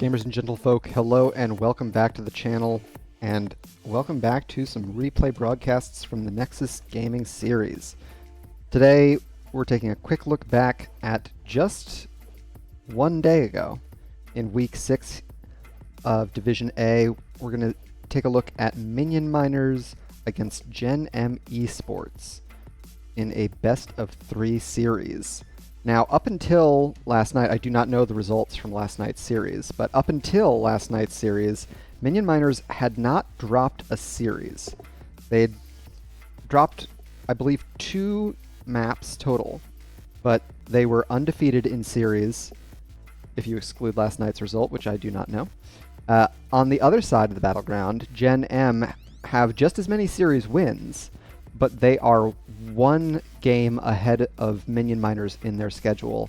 Gamers and gentlefolk, hello and welcome back to the channel, and welcome back to some replay broadcasts from the Nexus Gaming series. Today, we're taking a quick look back at just one day ago. In Week 6 of Division A, we're going to take a look at Minion Miners against Gen.M Esports in a best-of-3 series. Now, up until last night, I do not know the results from last night's series, but up until last night's series, Minion Miners had not dropped a series. They'd dropped, I believe, 2 maps total, but they were undefeated in series, if you exclude last night's result, which I do not know. On the other side of the battleground, Gen.M have just as many series wins, but they are 1 game ahead of Minion Miners in their schedule,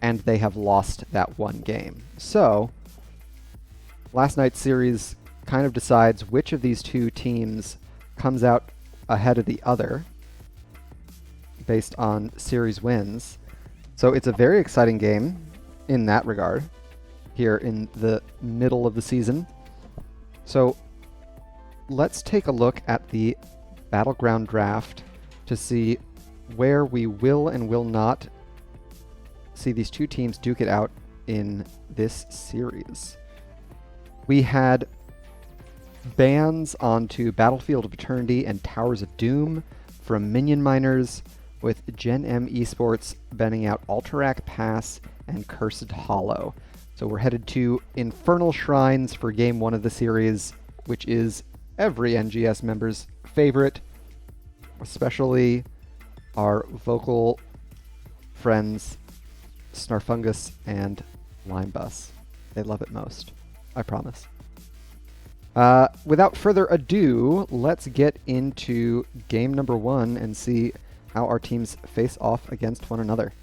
and they have lost that 1 game. So, last night's series kind of decides which of these 2 teams comes out ahead of the other based on series wins. So it's a very exciting game in that regard here in the middle of the season. So let's take a look at the Battleground draft to see where we will and will not see these 2 teams duke it out in this series. We had bans onto Battlefield of Eternity and Towers of Doom from Minion Miners, with Gen.M Esports banning out Alterac Pass and Cursed Hollow. So we're headed to Infernal Shrines for Game 1 of the series, which is every NGS member's favorite, especially our vocal friends Snarfungus and Limebus. They love it most, I promise. Without further ado, let's get into game number 1 and see how our teams face off against one another.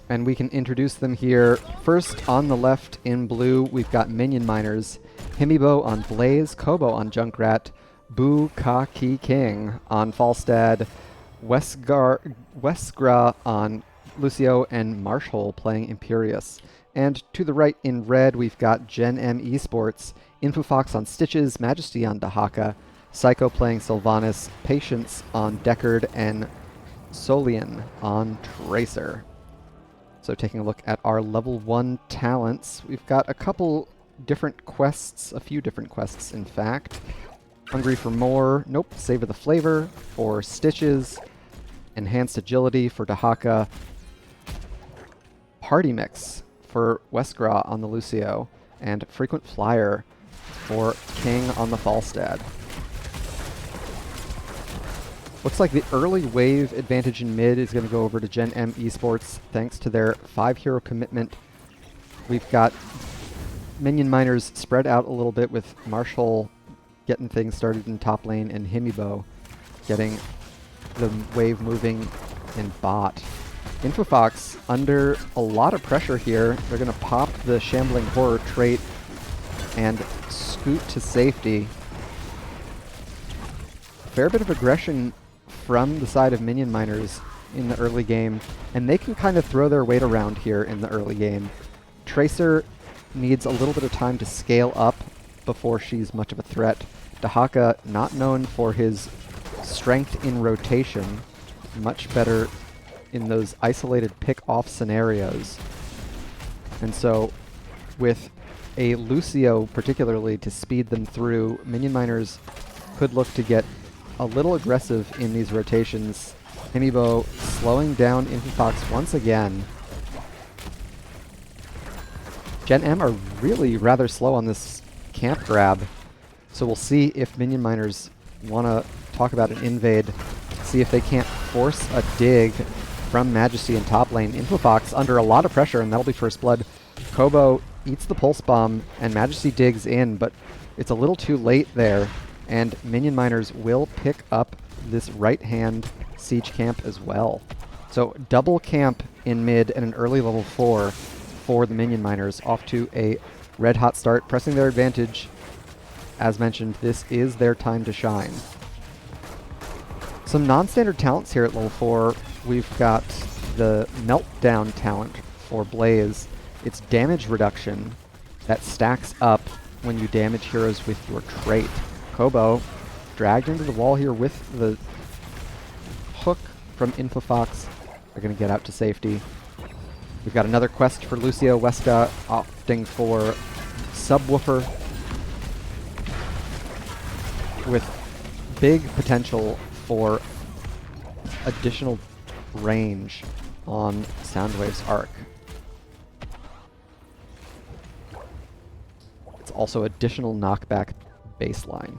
And we can introduce them here. First, on the left in blue, we've got Minion Miners. Himibo on Blaze, Kobo on Junkrat, Bu Ka Ki King on Falstad, Westgra on Lucio, and Marshall playing Imperius. And to the right in red, we've got Gen.M Esports, Infofox on Stitches, Majesty on Dahaka, Psycho playing Sylvanas, Patience on Deckard, and Solian on Tracer. So taking a look at our level 1 talents, we've got a couple different quests, a few different quests in fact. Hungry for More, nope, Savor the Flavor for Stitches, Enhanced Agility for Dahaka, Party Mix for Westgra on the Lucio, and Frequent Flyer for King on the Falstad. Looks like the early wave advantage in mid is going to go over to Gen.M Esports thanks to their 5-hero commitment. We've got Minion Miners spread out a little bit with Marshall getting things started in top lane and Himibo getting the wave moving in bot. Infofox under a lot of pressure here. They're going to pop the Shambling Horror trait and scoot to safety. Fair bit of aggression from the side of Minion Miners in the early game, and they can kind of throw their weight around here in the early game. Tracer needs a little bit of time to scale up before she's much of a threat. Dahaka, not known for his strength in rotation, much better in those isolated pick-off scenarios. And so with a Lucio particularly to speed them through, Minion Miners could look to get a little aggressive in these rotations. Himibo slowing down Infofox once again. Gen.M are really rather slow on this camp grab, so we'll see if Minion Miners want to talk about an invade, see if they can't force a dig from Majesty in top lane. Infofox under a lot of pressure, and that'll be first blood. Kobo eats the pulse bomb, and Majesty digs in, but it's a little too late there, and Minion Miners will pick up this right-hand siege camp as well. So double camp in mid and an early level 4 for the Minion Miners, off to a red-hot start, pressing their advantage. As mentioned, this is their time to shine. Some non-standard talents here at level 4. We've got the Meltdown talent for Blaze. it's damage reduction that stacks up when you damage heroes with your trait. Kobo dragged into the wall here with the hook from Infofox. They're going to get out to safety. We've got another quest for Lucio. Weska opting for Subwoofer with big potential for additional range on Soundwave's arc. It's also additional knockback baseline.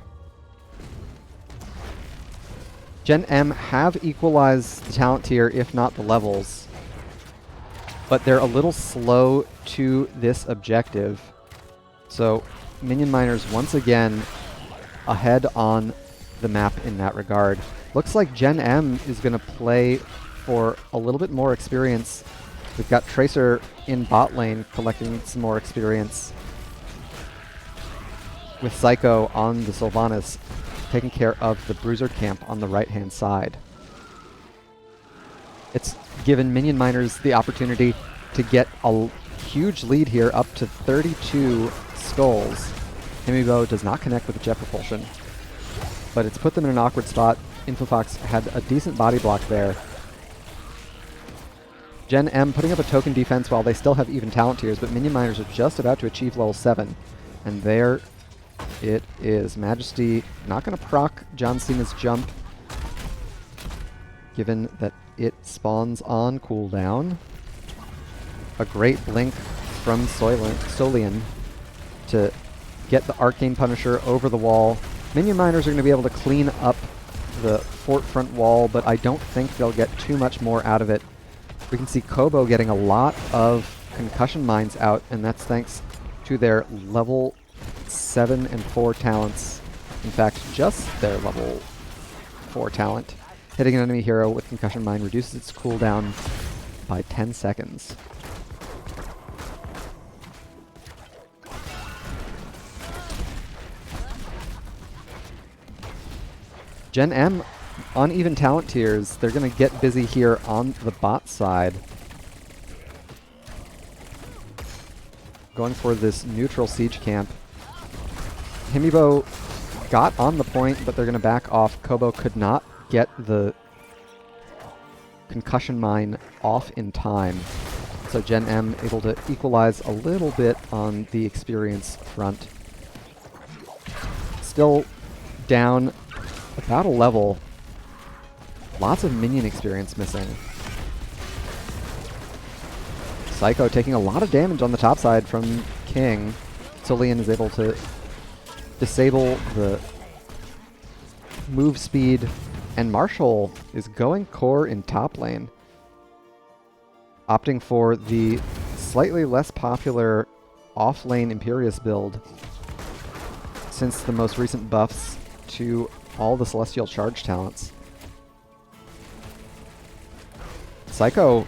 Gen.M have equalized the talent tier, if not the levels, but they're a little slow to this objective. So Minion Miners once again ahead on the map in that regard. Looks like Gen.M is going to play for a little bit more experience. We've got Tracer in bot lane collecting some more experience, with Psycho on the Sylvanas taking care of the Bruiser camp on the right-hand side. It's given Minion Miners the opportunity to get a huge lead here, up to 32 skulls. Himibo does not connect with the jet propulsion, but it's put them in an awkward spot. Infofox had a decent body block there. Gen.M putting up a token defense while they still have even talent tiers, but Minion Miners are just about to achieve level 7. And there it is. Majesty not going to proc John Cena's jump, given that it spawns on cooldown. A great blink from Solian to get the Arcane Punisher over the wall. Minion Miners are going to be able to clean up the fort front wall, but I don't think they'll get too much more out of it. We can see Kobo getting a lot of concussion mines out, and that's thanks to their level 7 and 4 talents. In fact, just their level 4 talent. Hitting an enemy hero with concussion mine reduces its cooldown by 10 seconds. Gen.M, uneven talent tiers. They're going to get busy here on the bot side, going for this neutral siege camp. Himibo got on the point, but they're going to back off. Kobo could not get the concussion mine off in time, so Gen.M able to equalize a little bit on the experience front. Still down about a level. Lots of minion experience missing. Psycho taking a lot of damage on the top side from King. Solian is able to disable the move speed, and Marshall is going core in top lane, opting for the slightly less popular off-lane Imperius build since the most recent buffs to all the Celestial Charge talents. Psycho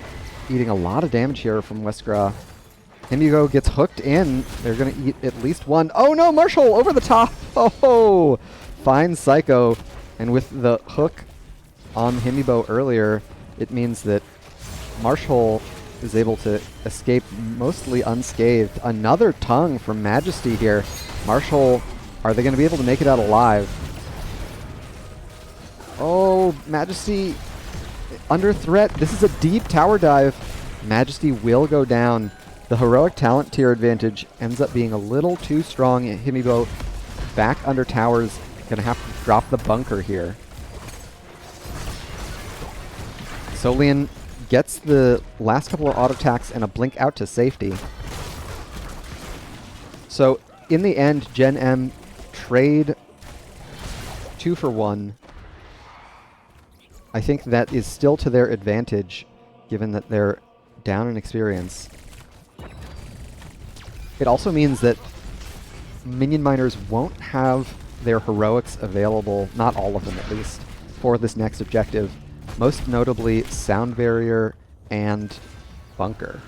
eating a lot of damage here from Westgra. Himigo gets hooked in. They're going to eat at least one. Oh no, Marshall over the top! Oh, finds Psycho, and with the hook on Himibo earlier, it means that Marshall is able to escape mostly unscathed. Another tongue from Majesty here. Marshall, are they going to be able to make it out alive? Oh, Majesty under threat. This is a deep tower dive. Majesty will go down. The heroic talent tier advantage ends up being a little too strong. Himibo back under towers. Gonna have to drop the bunker here. Solian gets the last couple of auto attacks and a blink out to safety. So in the end, Gen.M trade 2 for 1. I think that is still to their advantage, given that they're down in experience. It also means that Minion Miners won't have their heroics available, not all of them at least, for this next objective. Most notably, Sound Barrier and Bunker.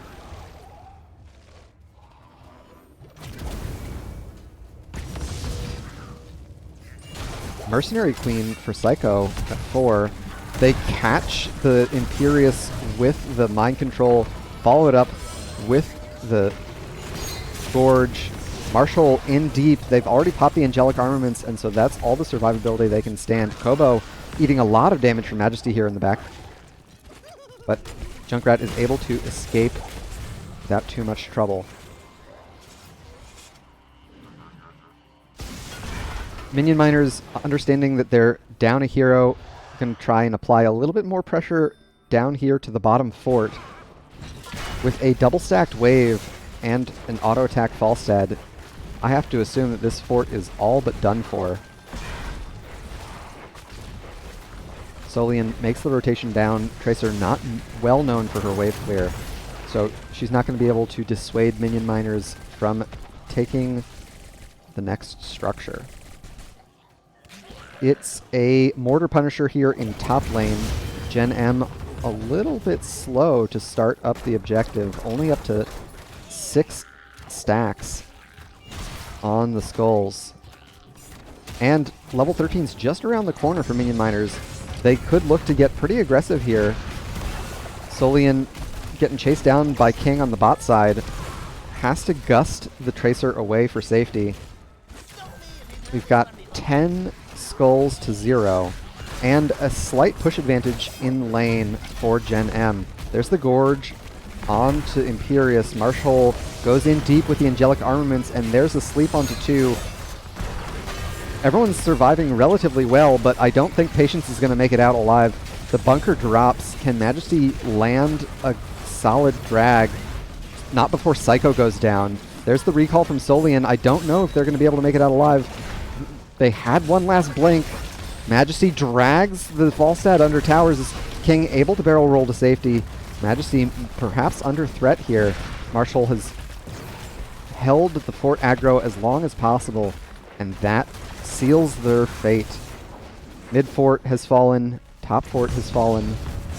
Mercenary Queen for Psycho at 4. They catch the Imperius with the mind control, follow it up with the Gorge. Marshall in deep. They've already popped the angelic armaments, and so that's all the survivability they can stand. Kobo eating a lot of damage from Majesty here in the back. But Junkrat is able to escape without too much trouble. Minion Miners, understanding that they're down a hero, can try and apply a little bit more pressure down here to the bottom fort. With a double stacked wave and an auto attack Falstad, I have to assume that this fort is all but done for. Solian makes the rotation down. Tracer not well known for her wave clear, so she's not going to be able to dissuade Minion Miners from taking the next structure. It's a Mortar Punisher here in top lane. Gen.M a little bit slow to start up the objective, only up to 6 stacks on the skulls. And level 13's just around the corner for Minion Miners. They could look to get pretty aggressive here. Solian getting chased down by King on the bot side. Has to gust the Tracer away for safety. We've got 10 skulls to 0. And a slight push advantage in lane for Gen.M. There's the Gorge on to Imperious. Marshall goes in deep with the angelic armaments, and there's a sleep onto 2. Everyone's surviving relatively well, but I don't think Patience is going to make it out alive. The bunker drops. Can Majesty land a solid drag? Not before Psycho goes down. There's the recall from Solian. I don't know if they're going to be able to make it out alive. They had one last blink. Majesty drags the Falstad under towers. Is King able to barrel roll to safety? Majesty perhaps under threat here. Marshall has held the fort aggro as long as possible, and that seals their fate. Mid fort has fallen, top fort has fallen,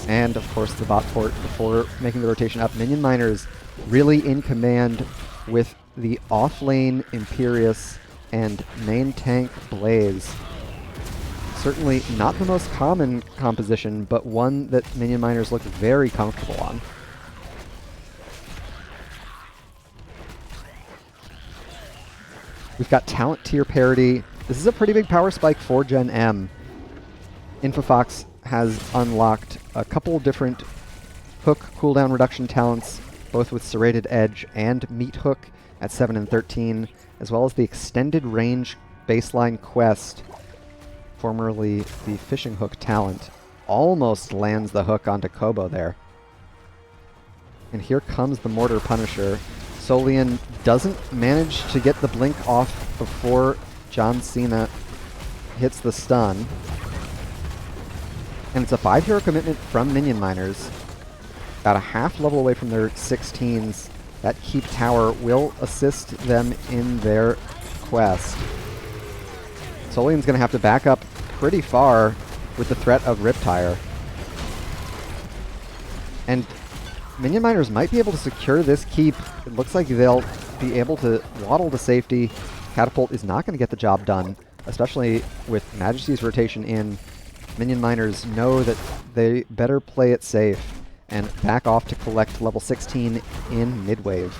and of course the bot fort before making the rotation up. Minion Miners really in command with the off-lane Imperious and main tank Blaze. Certainly not the most common composition, but one that Minion Miners look very comfortable on. We've got talent tier parity. This is a pretty big power spike for Gen.M. Infofox has unlocked a couple different hook cooldown reduction talents, both with Serrated Edge and Meat Hook at 7 and 13, as well as the extended range baseline quest, formerly the Fishing Hook talent. Almost lands the hook onto Kobo there. And here comes the Mortar Punisher. Solian doesn't manage to get the blink off before John Cena hits the stun. And it's a 5-hero commitment from Minion Miners. About a half level away from their 16s. That keep tower will assist them in their quest. Solian's going to have to back up pretty far with the threat of Riptire. And Minion Miners might be able to secure this keep. It looks like they'll be able to waddle to safety. Catapult is not going to get the job done, especially with Majesty's rotation in. Minion Miners know that they better play it safe and back off to collect level 16 in mid-wave.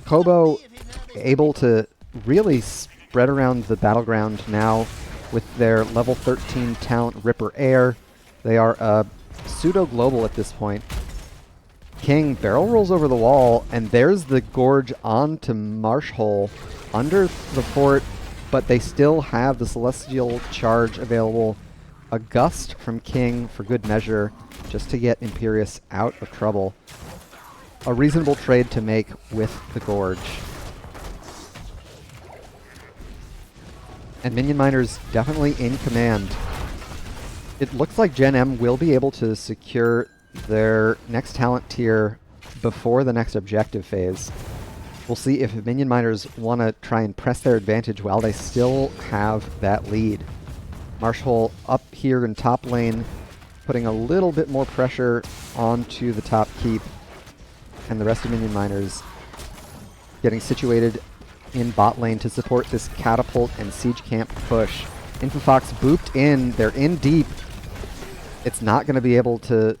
Kobo able to really spread around the battleground now with their level 13 talent Ripper Air. They are a pseudo-global at this point. King barrel rolls over the wall, and there's the Gorge onto Marshhole under the fort, but they still have the Celestial Charge available. A gust from King for good measure, just to get Imperious out of trouble. A reasonable trade to make with the Gorge. And Minion Miners definitely in command. It looks like Gen.M will be able to secure their next talent tier before the next objective phase. We'll see if Minion Miners want to try and press their advantage while they still have that lead. Marshall up here in top lane, putting a little bit more pressure onto the top keep, and the rest of Minion Miners getting situated in bot lane to support this catapult and siege camp push. Infofox booped in, they're in deep. It's not going to be able to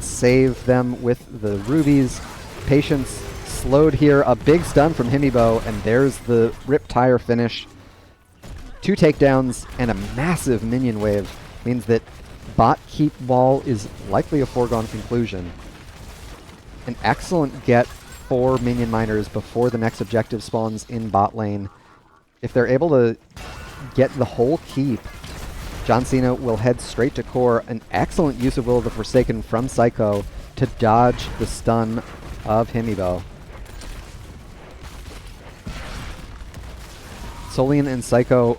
save them with the rubies. Patience slowed here. A big stun from Himibo, and there's the Rip Tire finish. 2 takedowns and a massive minion wave means that bot keep wall is likely a foregone conclusion. An excellent get for minion miners before the next objective spawns in bot lane. If they're able to get the whole keep, John Cena will head straight to core. An excellent use of Will of the Forsaken from Psycho to dodge the stun of Himibo. Solian and Psycho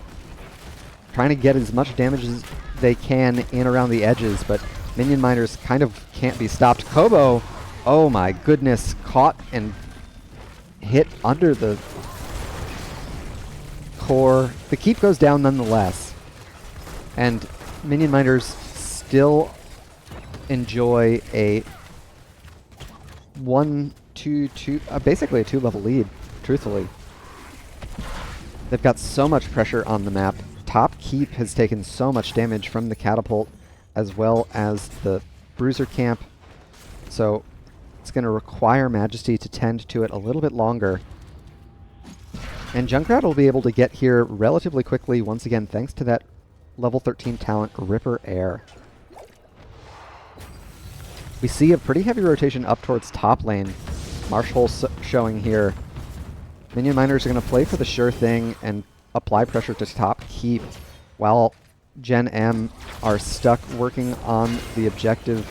trying to get as much damage as they can in around the edges, but minion miners kind of can't be stopped. Kobo, oh my goodness, caught and hit under the core. The keep goes down nonetheless, and minion miners still enjoy a 1-2-2, basically a 2-level lead, truthfully. They've got so much pressure on the map. Top keep has taken so much damage from the catapult as well as the bruiser camp, so it's going to require Majesty to tend to it a little bit longer. And Junkrat will be able to get here relatively quickly once again thanks to that level 13 talent Ripper Air. We see a pretty heavy rotation up towards top lane. Marshall showing here. Minion miners are going to play for the sure thing and apply pressure to top keep, while Gen.M are stuck working on the objective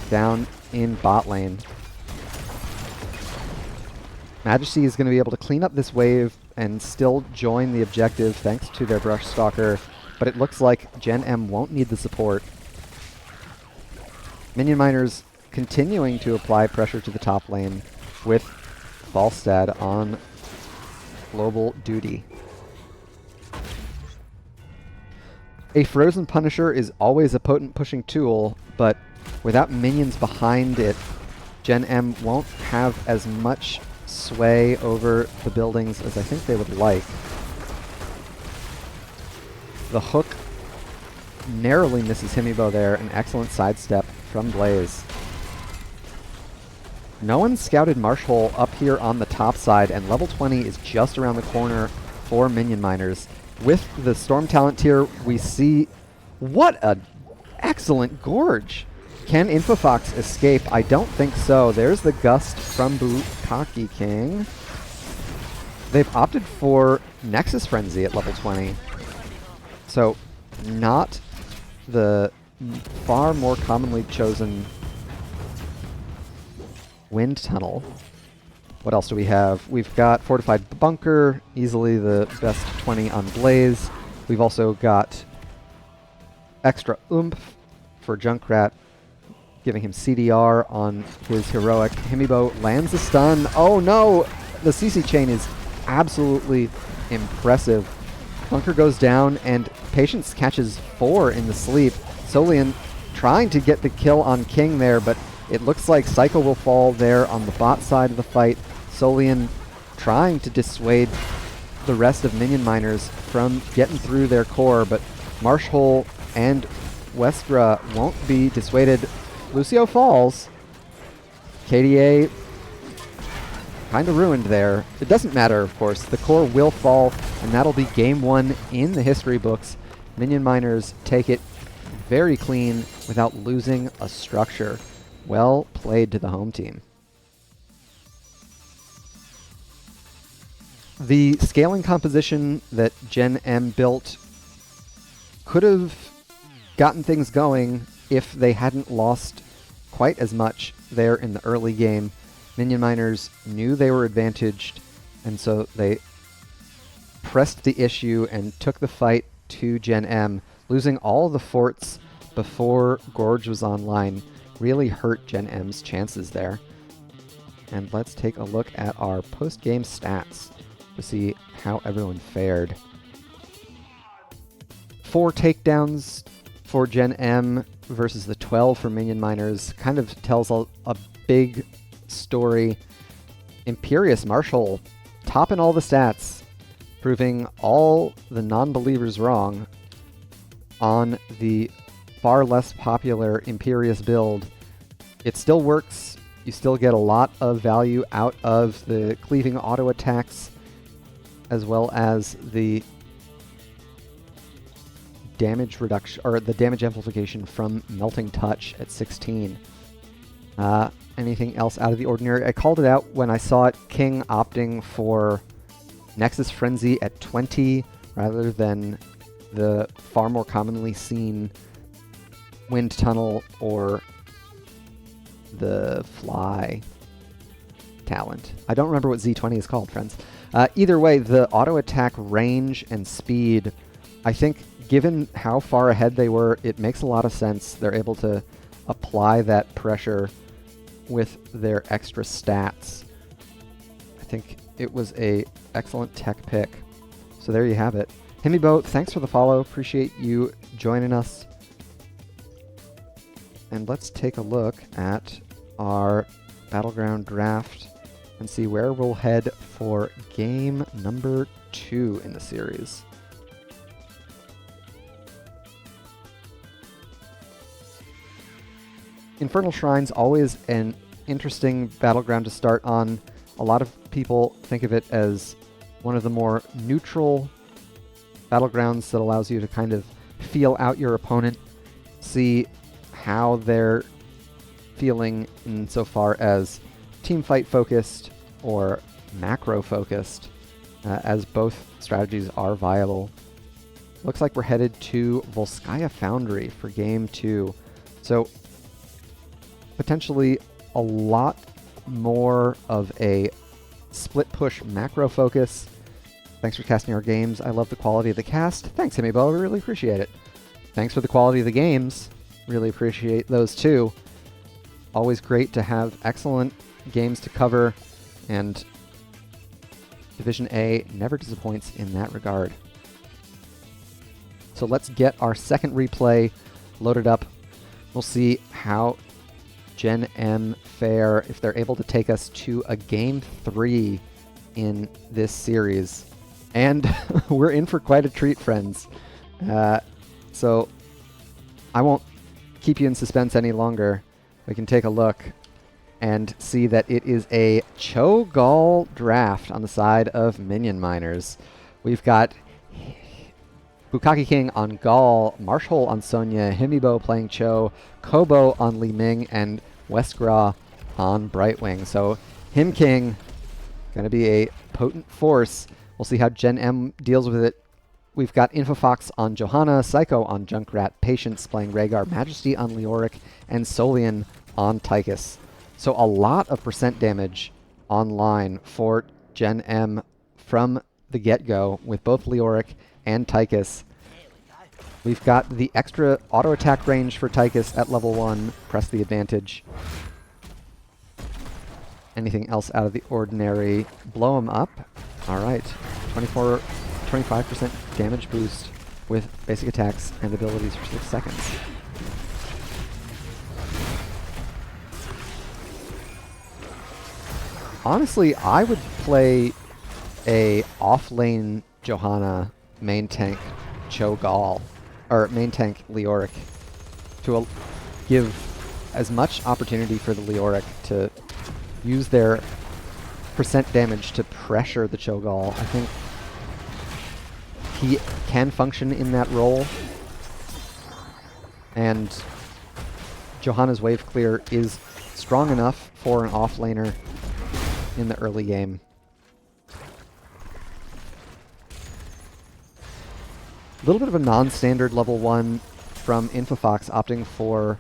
down in bot lane. Majesty is going to be able to clean up this wave and still join the objective thanks to their Brush Stalker, but it looks like Gen.M won't need the support. Minion miners continuing to apply pressure to the top lane with Falstad on global duty. A Frozen Punisher is always a potent pushing tool, but without minions behind it, Gen.M won't have as much sway over the buildings as I think they would like. The hook narrowly misses Himibo there. An excellent sidestep from Blaze. No one scouted Marshall up here on the top side, and level 20 is just around the corner for minion miners. With the Storm talent tier, we see what an excellent Gorge. Can Infofox escape? I don't think so. There's the Gust from Bukaki King. They've opted for Nexus Frenzy at level 20. So not the far more commonly chosen Wind Tunnel. What else do we have? We've got Fortified Bunker, easily the best 20 on Blaze. We've also got Extra Oomph for Junkrat, giving him CDR on his heroic. Himibo lands a stun. Oh no! The CC chain is absolutely impressive. Bunker goes down, and Patience catches 4 in the sleep. Solian trying to get the kill on King there, but it looks like Psycho will fall there on the bot side of the fight. Solian trying to dissuade the rest of minion miners from getting through their core, but Marshall and Westra won't be dissuaded. Lucio falls. KDA kind of ruined there. It doesn't matter, of course. The core will fall, and that'll be game 1 in the history books. Minion miners take it very clean without losing a structure. Well played to the home team. The scaling composition that Gen.M built could have gotten things going if they hadn't lost quite as much there in the early game. Minion miners knew they were advantaged, and so they pressed the issue and took the fight to Gen.M. Losing all the forts before Gorge was online really hurt Gen.M's chances there. And let's take a look at our post-game stats to see how everyone fared. 4 takedowns for Gen.M versus the 12 for minion miners kind of tells a big story. Imperious Marshall topping all the stats, proving all the non-believers wrong on the far less popular Imperious build. It still works You still get a lot of value out of the cleaving auto attacks, as well as the damage reduction, or the damage amplification from Melting Touch at 16. Anything else out of the ordinary? I called it out when I saw it, King opting for Nexus Frenzy at 20 rather than the far more commonly seen Wind Tunnel or the Fly talent. I don't remember what Z20 is called, friends. Either way, the auto attack range and speed, I think given how far ahead they were, it makes a lot of sense. They're able to apply that pressure with their extra stats. I think it was a excellent tech pick. So there you have it. Himibo, thanks for the follow. Appreciate you joining us. And let's take a look at our Battleground draft and see where we'll head for game number 2 in the series. Infernal Shrine's always an interesting battleground to start on. A lot of people think of it as one of the more neutral battlegrounds that allows you to kind of feel out your opponent, see how they're feeling insofar as teamfight focused or macro focused, as both strategies are viable. Looks like we're headed to Volskaya Foundry for game 2. So potentially a lot more of a split push macro focus. Thanks for casting our games. I love the quality of the cast. Thanks, Himibo. We really appreciate it. Thanks for the quality of the games. Really appreciate those too. Always great to have excellent games to cover, and Division A never disappoints in that regard. So let's get our second replay loaded up. We'll see how Gen.M fare if they're able to take us to a game 3 in this series. And we're in for quite a treat, friends. So I won't keep you in suspense any longer. We can take a look and see that it is a Cho'Gall draft on the side of Minion Miners. We've got Bukaki King on Gall, Marshall on Sonya, Himibo playing Cho, Kobo on Li Ming, and Westgra on Brightwing. So Him King going to be a potent force. We'll see how Gen.M deals with it. We've got Infofox on Johanna, Psycho on Junkrat, Patience playing Rhaegar, Majesty on Leoric, and Solian on Tychus. So a lot of percent damage online for Gen.M from the get-go with both Leoric and Tychus. We've got the extra auto attack range for Tychus at level 1. Press the advantage. Anything else out of the ordinary? Blow him up. All right. 25% damage boost with basic attacks and abilities for 6 seconds. Honestly, I would play a off-lane Johanna main tank Cho'Gall, or main tank Leoric, to give as much opportunity for the Leoric to use their percent damage to pressure the Cho'Gall. I think he can function in that role, and Johanna's wave clear is strong enough for an offlaner in the early game. A little bit of a non-standard level 1 from Infofox, opting for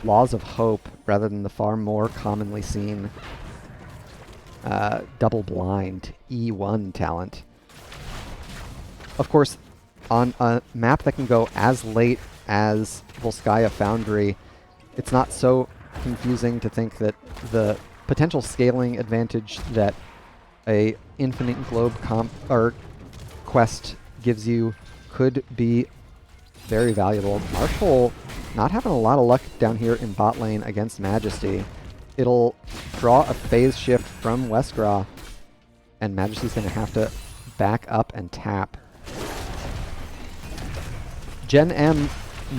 Laws of Hope rather than the far more commonly seen Double Blind E1 talent. Of course, on a map that can go as late as Volskaya Foundry, it's not so confusing to think that the potential scaling advantage that a Infinite Globe quest gives you could be very valuable. Marshall not having a lot of luck down here in bot lane against Majesty. It'll draw a phase shift from Westgra, and Majesty's going to have to back up and tap. Gen.M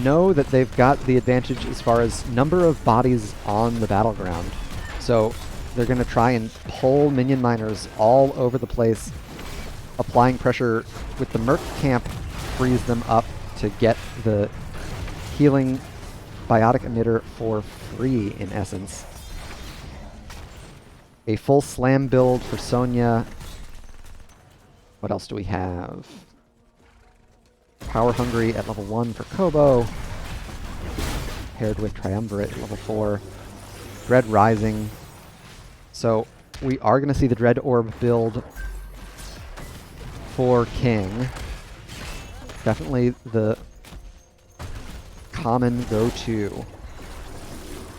know that they've got the advantage as far as number of bodies on the battleground. So they're going to try and pull minion miners all over the place, applying pressure with the Merc camp, frees them up to get the healing biotic emitter for free, in essence. A full slam build for Sonya. What else do we have? Power Hungry at level 1 for Kobo, paired with Triumvirate at level 4. Dread Rising. So we are going to see the Dread Orb build for King. Definitely the common go-to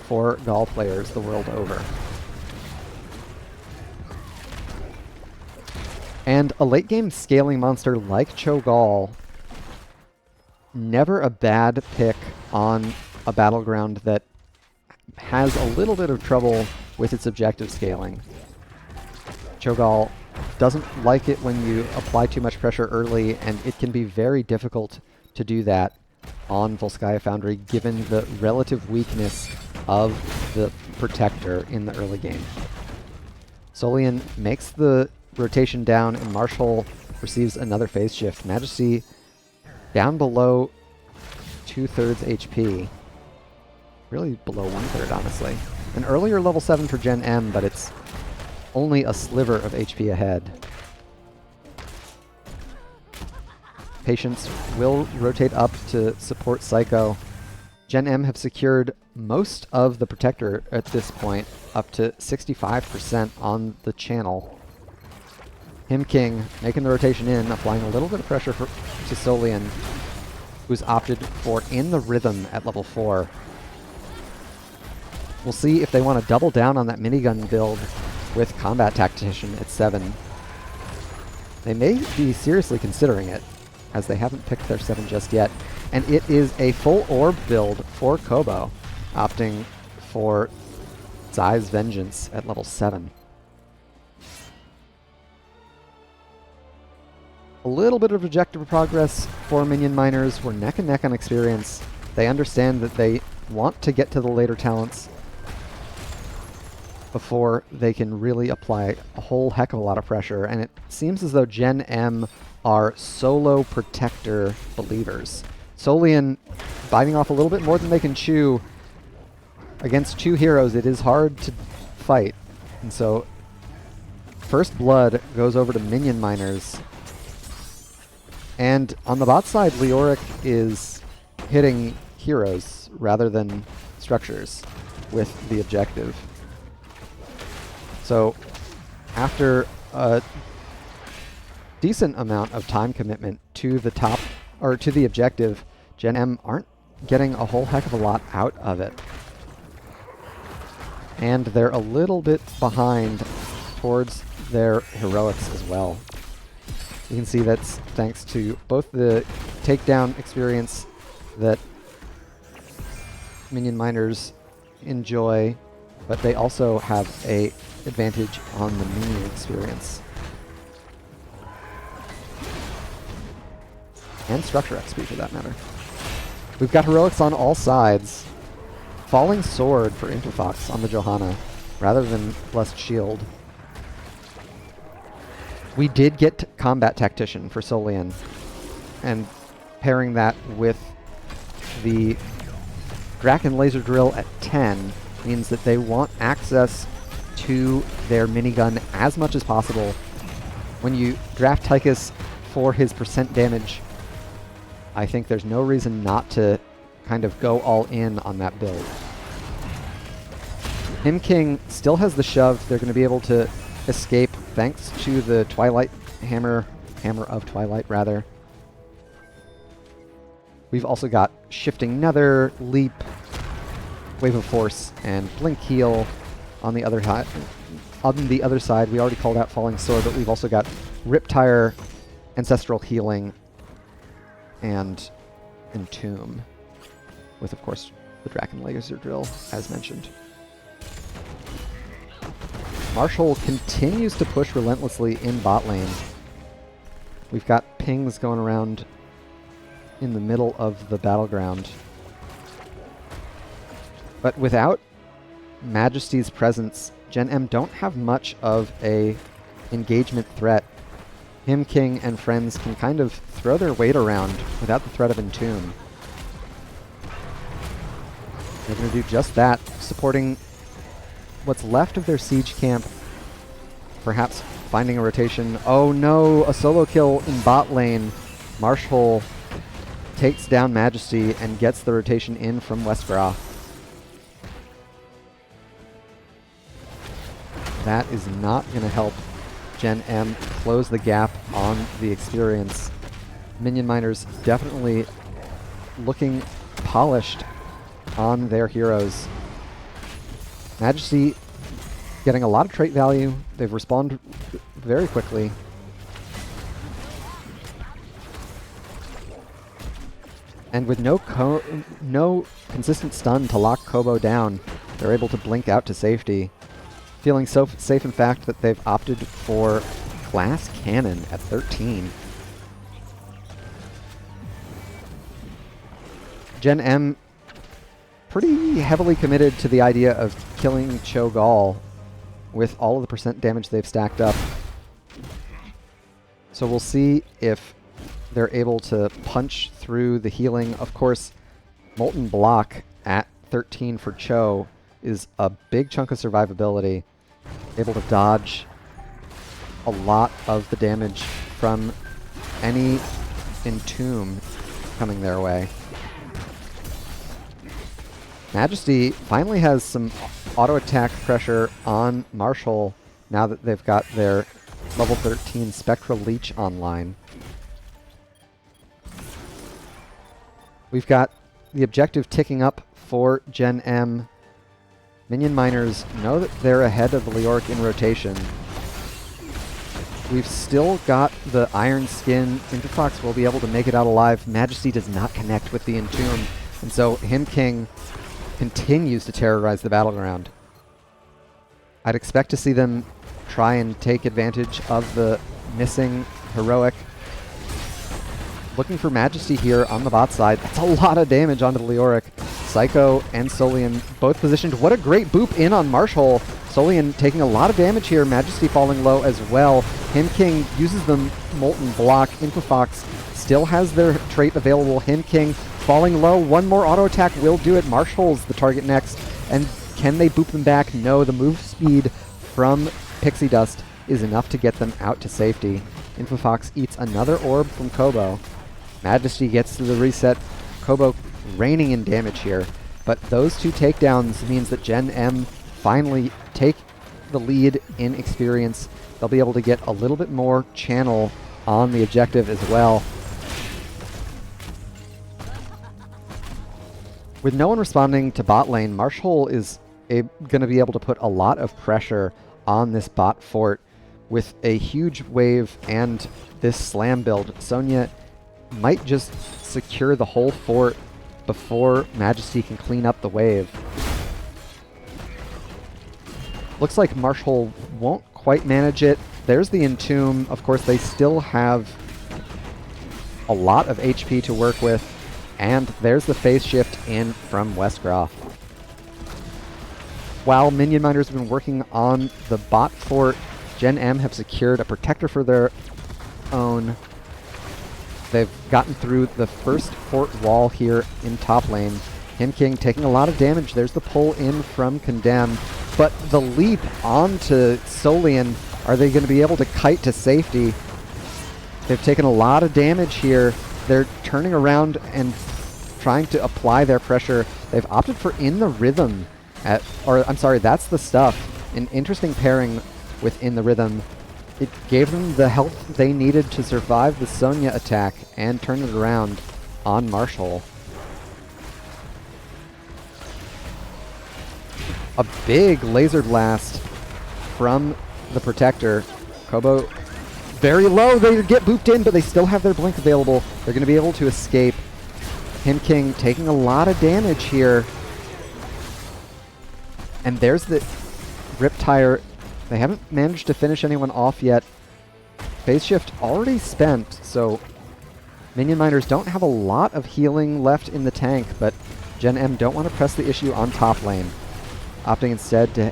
for Gaul players the world over. And a late game scaling monster like Cho'Gall, never a bad pick on a battleground that has a little bit of trouble with its objective scaling. Cho'Gall doesn't like it when you apply too much pressure early, and it can be very difficult to do that on Volskaya Foundry given the relative weakness of the Protector in the early game. Solian makes the rotation down, and Marshall receives another phase shift. Majesty down below 2/3 HP. Really below 1/3, honestly. An earlier level 7 for Gen.M, but it's only a sliver of HP ahead. Patience will rotate up to support Psycho. Gen.M have secured most of the Protector at this point, up to 65% on the channel. King making the rotation in, applying a little bit of pressure to Solian, who's opted for In the Rhythm at level 4. We'll see if they want to double down on that minigun build with Combat Tactician at 7. They may be seriously considering it, as they haven't picked their 7 just yet. And it is a full orb build for Kobo, opting for Zai's Vengeance at level 7. A little bit of objective progress for minion miners. We're neck and neck on experience. They understand that they want to get to the later talents before they can really apply a whole heck of a lot of pressure, and it seems as though Gen.M are solo Protector believers. Solian biting off a little bit more than they can chew. Against 2 heroes, it is hard to fight, and so First Blood goes over to minion miners. And on the bot side, Leoric is hitting heroes rather than structures with the objective. So after a decent amount of time commitment to the top, or to the objective, Gen.M aren't getting a whole heck of a lot out of it. And they're a little bit behind towards their heroics as well. You can see that's thanks to both the takedown experience that minion miners enjoy, but they also have a advantage on the minion experience. And structure XP for that matter. We've got heroics on all sides. Falling Sword for Interfox on the Johanna, rather than Blessed Shield. We did get Combat Tactician for Solian, and pairing that with the Draken Laser Drill at 10 means that they want access to their minigun as much as possible. When you draft Tychus for his percent damage, I think there's no reason not to kind of go all in on that build. King still has the shove. They're going to be able to escape thanks to the Twilight Hammer of Twilight, rather. We've also got Shifting Nether, Leap, Wave of Force, and Blink Heal on the other side. We already called out Falling Sword, but we've also got Riptire, Ancestral Healing, and Entomb, with, of course, the Draken Laser Drill, as mentioned. Marshall continues to push relentlessly in bot lane. We've got pings going around in the middle of the battleground. But without Majesty's presence, Gen.M don't have much of a engagement threat. Him King and friends can kind of throw their weight around without the threat of Entomb. They're going to do just that, supporting what's left of their siege camp, perhaps finding a rotation. Oh no, a solo kill in bot lane. Marshall takes down Majesty and gets the rotation in from Westgraf. That is not going to help Gen.M close the gap on the experience. Minion Miners definitely looking polished on their heroes. Majesty getting a lot of trait value. They've responded very quickly. And with no consistent stun to lock Kobo down, they're able to blink out to safety. Feeling so safe, in fact, that they've opted for Glass Cannon at 13. Gen.M pretty heavily committed to the idea of killing Cho'Gall with all of the percent damage they've stacked up. So we'll see if they're able to punch through the healing. Of course, Molten Block at 13 for Cho is a big chunk of survivability. Able to dodge a lot of the damage from any Entomb coming their way. Majesty finally has some auto attack pressure on Marshall now that they've got their level 13 Spectral Leech online. We've got the objective ticking up for Gen.M. Minion Miners know that they're ahead of the Leoric in rotation. We've still got the Iron Skin. Interfox will be able to make it out alive. Majesty does not connect with the Entomb, and so Him King continues to terrorize the battleground. I'd expect to see them try and take advantage of the missing heroic. Looking for Majesty here on the bot side. That's a lot of damage onto the Leoric. Psycho and Solian both positioned. What a great boop in on Marshall. Solian taking a lot of damage here. Majesty falling low as well. Him King uses the Molten Block. Infofox still has their trait available. Him King falling low. One more auto attack will do it. Marshall's the target next. And can they boop them back? No, the move speed from Pixie Dust is enough to get them out to safety. Infofox eats another orb from Kobo. Majesty gets to the reset. Kobo raining in damage here. But those two takedowns means that Gen.M finally take the lead in experience. They'll be able to get a little bit more channel on the objective as well. With no one responding to bot lane, Marshall is going to be able to put a lot of pressure on this bot fort with a huge wave and this slam build. Sonya might just secure the whole fort before Majesty can clean up the wave. Looks like Marshall won't quite manage it. There's the Entomb. Of course, they still have a lot of HP to work with. And there's the phase shift in from Westgraf. While Minion Miners have been working on the bot fort, Gen.M have secured a protector for their own. They've gotten through the first fort wall here in top lane. Him King taking a lot of damage. There's the pull in from Condemn. But the leap onto Solian, are they going to be able to kite to safety? They've taken a lot of damage here. They're turning around and trying to apply their pressure. They've opted for In the Rhythm. I'm sorry, that's the stuff. An interesting pairing with In the Rhythm. It gave them the health they needed to survive the Sonya attack and turn it around on Marshall. A big laser blast from the Protector. Kobo very low. They get booped in, but they still have their blink available. They're going to be able to escape. Him King taking a lot of damage here. And there's the Riptire. They haven't managed to finish anyone off yet. Phase shift already spent, so Minion Miners don't have a lot of healing left in the tank, but Gen.M don't want to press the issue on top lane. opting instead to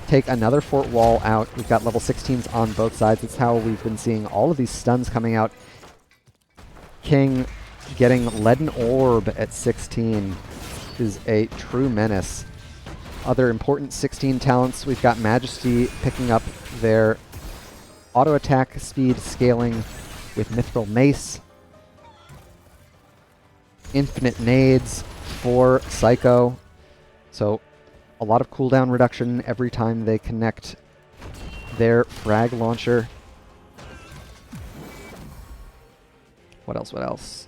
take another fort wall out. We've got level 16s on both sides. That's how we've been seeing all of these stuns coming out. King getting Leaden Orb at 16 is a true menace. Other important 16 talents, we've got Majesty picking up their auto attack speed scaling with Mithril Mace. Infinite nades for Psycho. So a lot of cooldown reduction every time they connect their frag launcher. What else? What else?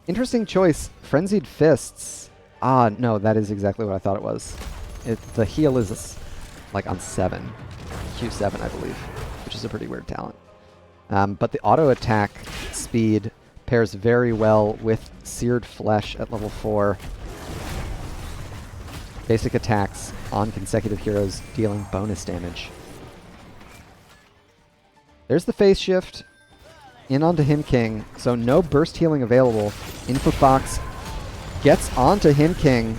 Interesting choice. Frenzied Fists. Ah, no, that is exactly what I thought it was. The heal is like on 7. Q7, I believe, which is a pretty weird talent. But the auto attack speed pairs very well with Seared Flesh at level 4. Basic attacks on consecutive heroes dealing bonus damage. There's the phase shift. In onto Him King, so no burst healing available. Infofox gets onto Him King.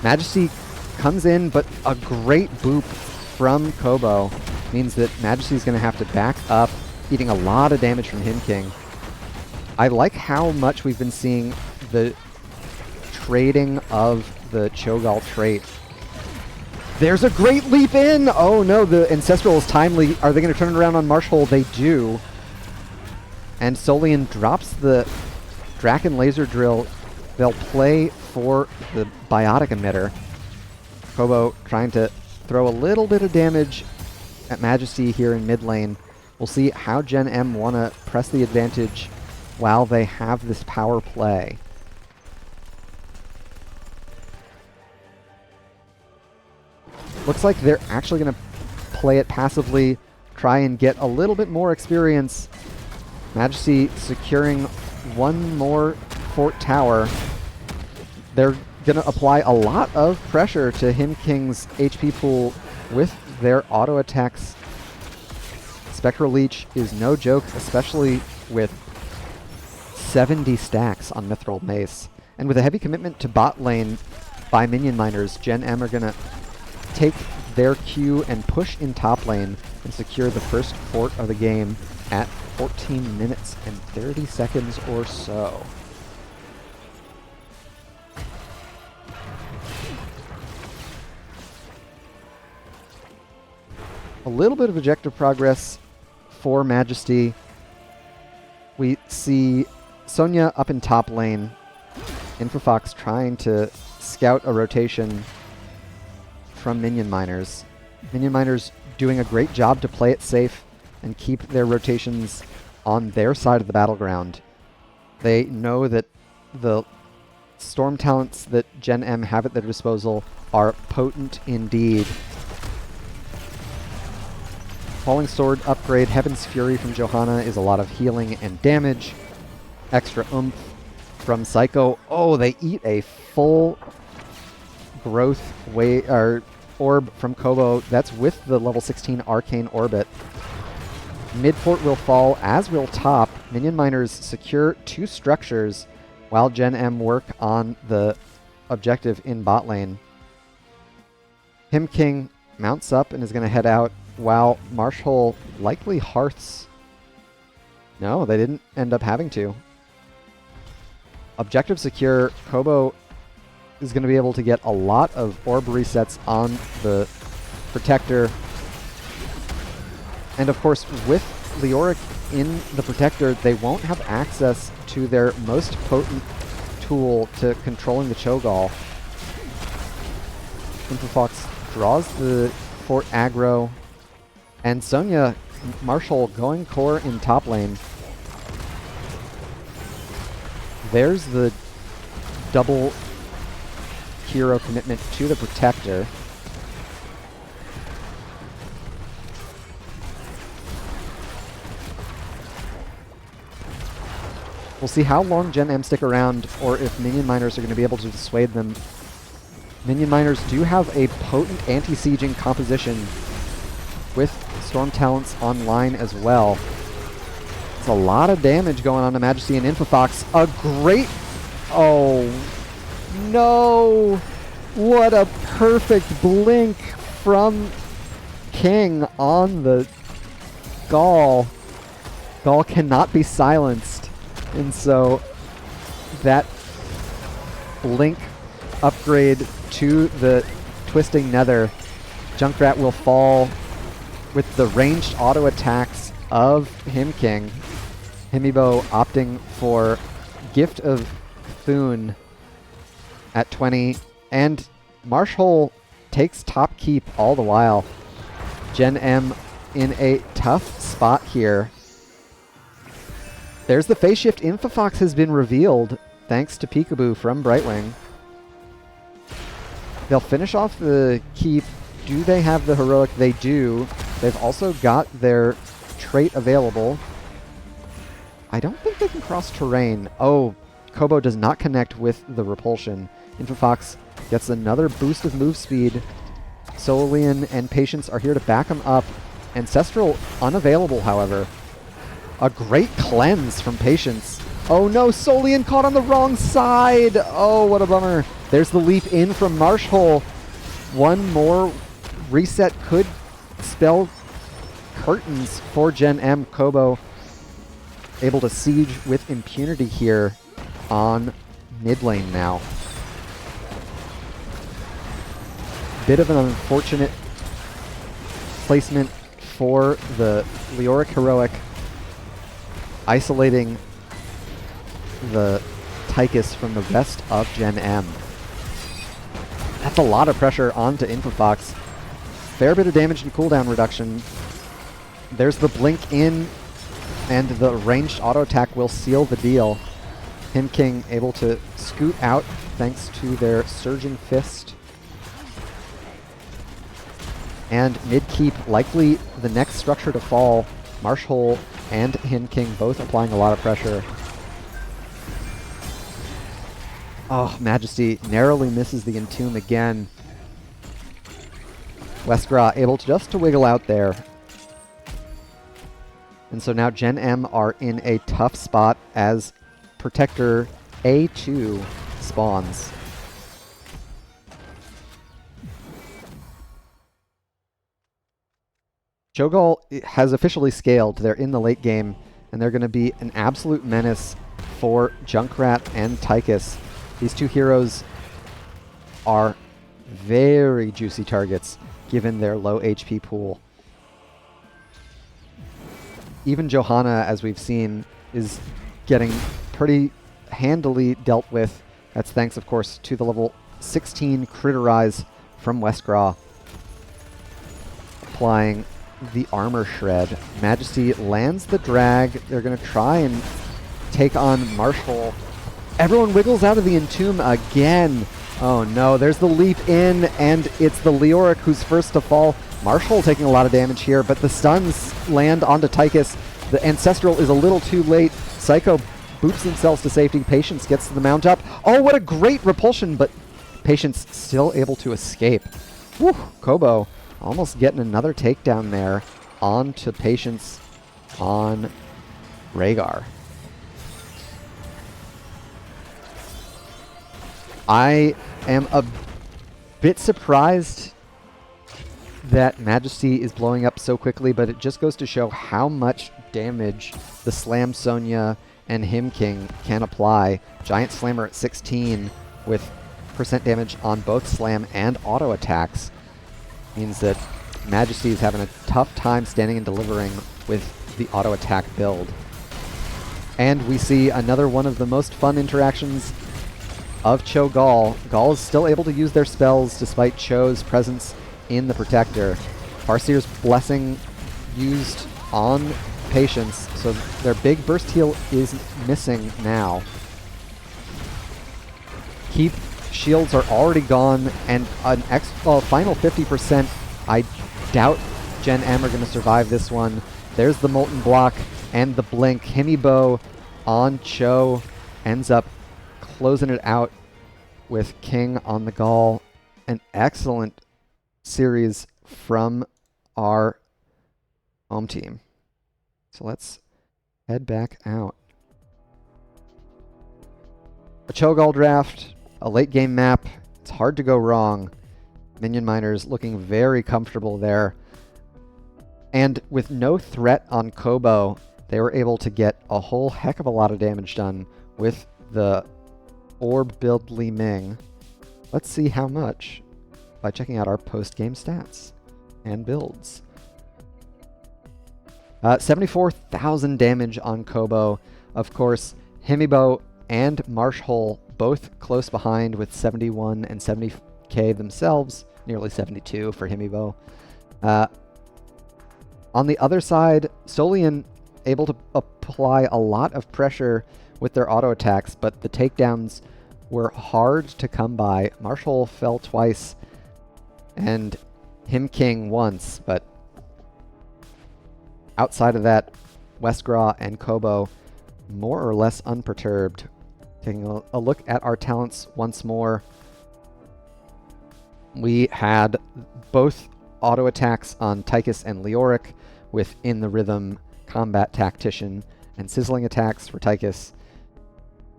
Majesty comes in, but a great boop from Kobo means that Majesty's going to have to back up, eating a lot of damage from Him King. I like how much we've been seeing the trading of the Cho'Gall trait. There's a great leap in! Oh no, the Ancestral is timely. Are they going to turn it around on Marshhole? They do. And Solian drops the Draken Laser Drill. They'll play for the Biotic Emitter. Kobo trying to throw a little bit of damage at Majesty here in mid lane. We'll see how Gen.M want to press the advantage while they have this power play. Looks like they're actually going to play it passively, try and get a little bit more experience. Majesty securing one more fort tower. They're going to apply a lot of pressure to Him King's HP pool with their auto attacks. Spectral Leech is no joke, especially with 70 stacks on Mithril Mace. And with a heavy commitment to bot lane by Minion Miners, Gen.M are going to take their Q and push in top lane and secure the first fort of the game at 14 minutes and 30 seconds or so. A little bit of objective progress for Majesty. We see Sonya up in top lane. Infofox trying to scout a rotation from Minion Miners. Minion Miners doing a great job to play it safe and keep their rotations on their side of the battleground. They know that the storm talents that Gen.M have at their disposal are potent indeed. Falling Sword upgrade, Heaven's Fury from Johanna is a lot of healing and damage. Extra oomph from Psycho. Oh, they eat a full growth orb from Kobo. That's with the level 16 Arcane Orbit. Mid fort will fall, as will top. Minion Miners secure 2 structures while Gen.M work on the objective in bot lane. Him King mounts up and is going to head out while Marshhole likely hearths. No, they didn't end up having to. Objective secure. Kobo is going to be able to get a lot of orb resets on the Protector. And of course, with Leoric in the Protector, they won't have access to their most potent tool to controlling the Cho'Gall. Infofox draws the fort aggro. And Sonya, Marshhole going core in top lane. There's the double hero commitment to the Protector. We'll see how long Gen.M stick around, or if Minion Miners are going to be able to dissuade them. Minion Miners do have a potent anti-sieging composition with Storm Talents online as well. It's a lot of damage going on to Majesty and Infofox. A great... Oh, no! What a perfect blink from King on the Gall. Gall cannot be silenced. And so that blink upgrade to the Twisting Nether, Junkrat will fall with the ranged auto attacks of King. Himibo opting for Gift of Thune at 20, and Marshall takes top keep all the while. Gen.M in a tough spot here. There's the phase shift. Infofox has been revealed thanks to Peekaboo from Brightwing. They'll finish off the keep. Do they have the heroic? They do. They've also got their trait available. I don't think they can cross terrain. Oh, Kobo does not connect with the repulsion. Infofox gets another boost of move speed. Solian and Patience are here to back him up. Ancestral unavailable, however. A great cleanse from Patience. Oh no, Solian caught on the wrong side. Oh, what a bummer. There's the leap in from Marshall. One more reset could spell curtains for Gen.M. Kobo able to siege with impunity here on mid lane now. Bit of an unfortunate placement for the Leoric Heroic, isolating the Tychus from the rest of Gen.M. That's a lot of pressure onto Infofox. Fair bit of damage and cooldown reduction. There's the blink in, and the ranged auto attack will seal the deal. King able to scoot out thanks to their Surging Fist. And mid-keep, likely the next structure to fall. Marshall and King both applying a lot of pressure. Oh, Majesty narrowly misses the Entomb again. Westgra able to just to wiggle out there. And so now Gen.M are in a tough spot as Protector A2 spawns. Cho'Gall has officially scaled. They're in the late game, and they're going to be an absolute menace for Junkrat and Tychus. These two heroes are very juicy targets given their low HP pool. Even Johanna, as we've seen, is getting pretty handily dealt with. That's thanks, of course, to the level 16 Critterize from Westgraw, applying the Armor Shred. Majesty lands the drag. They're going to try and take on Marshall. Everyone wiggles out of the Entomb again. Oh no, there's the leap in, and it's the Leoric who's first to fall. Marshall taking a lot of damage here, but the stuns land onto Tychus. The Ancestral is a little too late. Psycho boots themselves to safety. Patience gets to the mount up. Oh, what a great repulsion, but Patience still able to escape. Whew, Kobo almost getting another takedown there onto Patience on Rhaegar. I am a bit surprised that Majesty is blowing up so quickly, but it just goes to show how much damage the Slam Sonya and King can apply. Giant Slammer at 16 with % damage on both Slam and auto attacks means that Majesty is having a tough time standing and delivering with the auto attack build. And we see another one of the most fun interactions of Cho'Gall. Gall is still able to use their spells despite Cho's presence in the Protector. Farseer's Blessing used on Patience, so their big burst heal is missing now. Keep shields are already gone, and an final 50%. I doubt Gen.M are going to survive this one. There's the Molten Block and the Blink. Himibo on Cho ends up closing it out with King on the Gall. An excellent series from our home team. So let's head back out. A Cho'Gall draft, a late game map, It's hard to go wrong. Minion miners looking very comfortable there. And with no threat on Kobo, they were able to get a whole heck of a lot of damage done with the orb build Li Ming. Let's see how much by checking out our post-game stats and builds. 74,000 damage on Kobo. Of course, Himibo and Marshhole both close behind with 71 and 70k themselves, nearly 72 for Himibo. On the other side, Solian able to apply a lot of pressure with their auto attacks, but the takedowns were hard to come by. Marshall fell twice and Him King once, but outside of that, Westgraw and Kobo more or less unperturbed. Taking a look at our talents once more, we had both auto attacks on Tychus and Leoric with In the Rhythm, Combat Tactician, and Sizzling attacks for Tychus,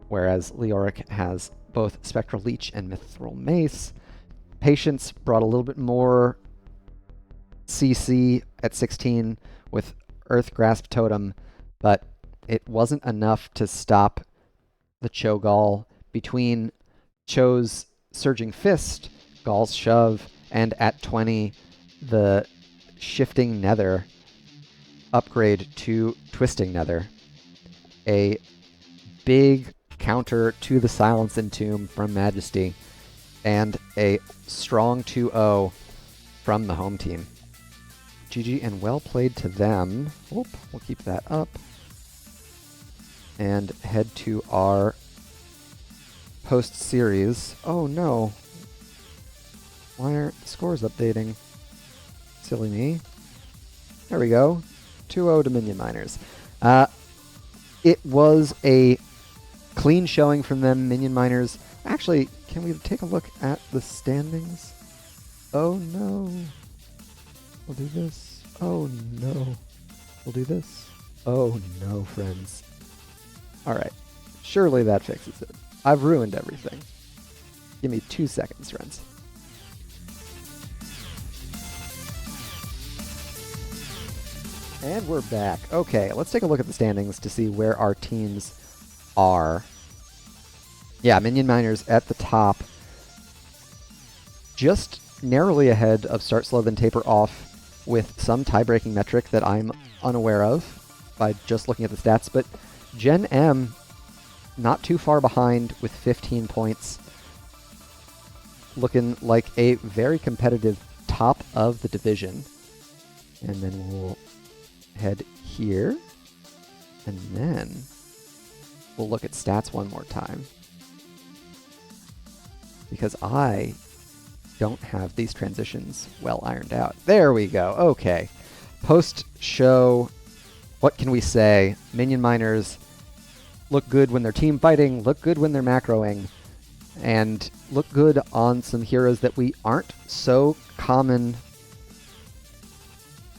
whereas Leoric has both Spectral Leech and Mithril Mace. Patience brought a little bit more CC at 16 with Earth Grasp Totem, but it wasn't enough to stop the Cho'Gall. Between Cho's Surging Fist, Gall's Shove, and at 20, the Shifting Nether upgrade to Twisting Nether. A big counter to the Silence Entomb from Majesty, and a strong 2-0 from the home team. GG and well played to them. We'll keep that up. And head to our post-series. Oh no. Why aren't the scores updating? Silly me. There we go. 2-0 to Minion Miners. It was a clean showing from them, Minion Miners. Actually, can we take a look at the standings? Oh no. We'll do this. Oh no. We'll do this. Oh no, friends. Alright. Surely that fixes it. I've ruined everything. Give me 2 seconds, friends. And we're back. Okay, let's take a look at the standings to see where our teams are. Yeah, Minion Miners at the top. Just narrowly ahead of Start Slow Then Taper Off with some tie-breaking metric that I'm unaware of by just looking at the stats, but Gen.M not too far behind with 15 points. Looking like a very competitive top of the division. And then we'll head here, and then we'll look at stats one more time, because I don't have these transitions well ironed out. There we go. Okay. Post-show, what can we say? Minion Miners look good when they're team fighting, look good when they're macroing, and look good on some heroes that we aren't so common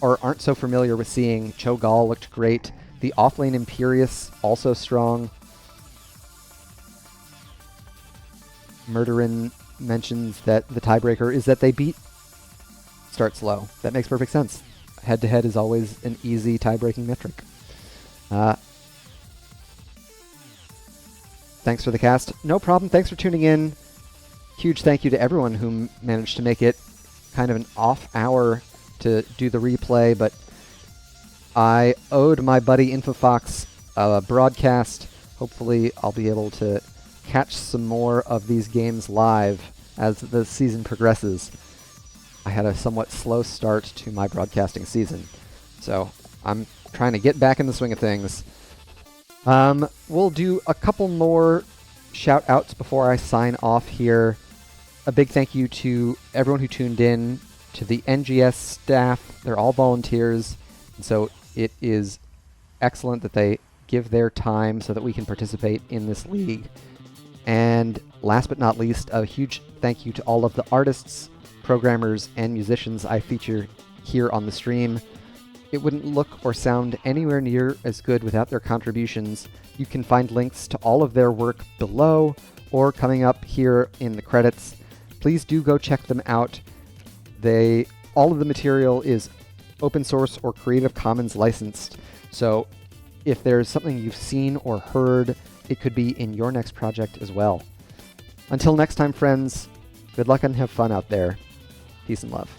or aren't so familiar with seeing. Cho'Gall looked great. The offlane Imperius also strong. Murderin mentions that the tiebreaker is that they beat Start Slow. That makes perfect sense. Head-to-head is always an easy tie-breaking metric. Thanks for the cast. No problem. Thanks for tuning in. Huge thank you to everyone who managed to make it kind of an off hour to do the replay, but I owed my buddy InfoFox a broadcast. Hopefully I'll be able to catch some more of these games live as the season progresses. I had a somewhat slow start to my broadcasting season, so I'm trying to get back in the swing of things. We'll do a couple more shout-outs before I sign off here. A big thank you to everyone who tuned in, to the NGS staff. They're all volunteers, and so it is excellent that they give their time so that we can participate in this league. And last but not least, a huge thank you to all of the artists, programmers, and musicians I feature here on the stream. It wouldn't look or sound anywhere near as good without their contributions. You can find links to all of their work below or coming up here in the credits. please do go check them out. All of the material is open source or Creative Commons licensed. So if there's something you've seen or heard, it could be in your next project as well. Until next time, friends, good luck and have fun out there. Peace and love.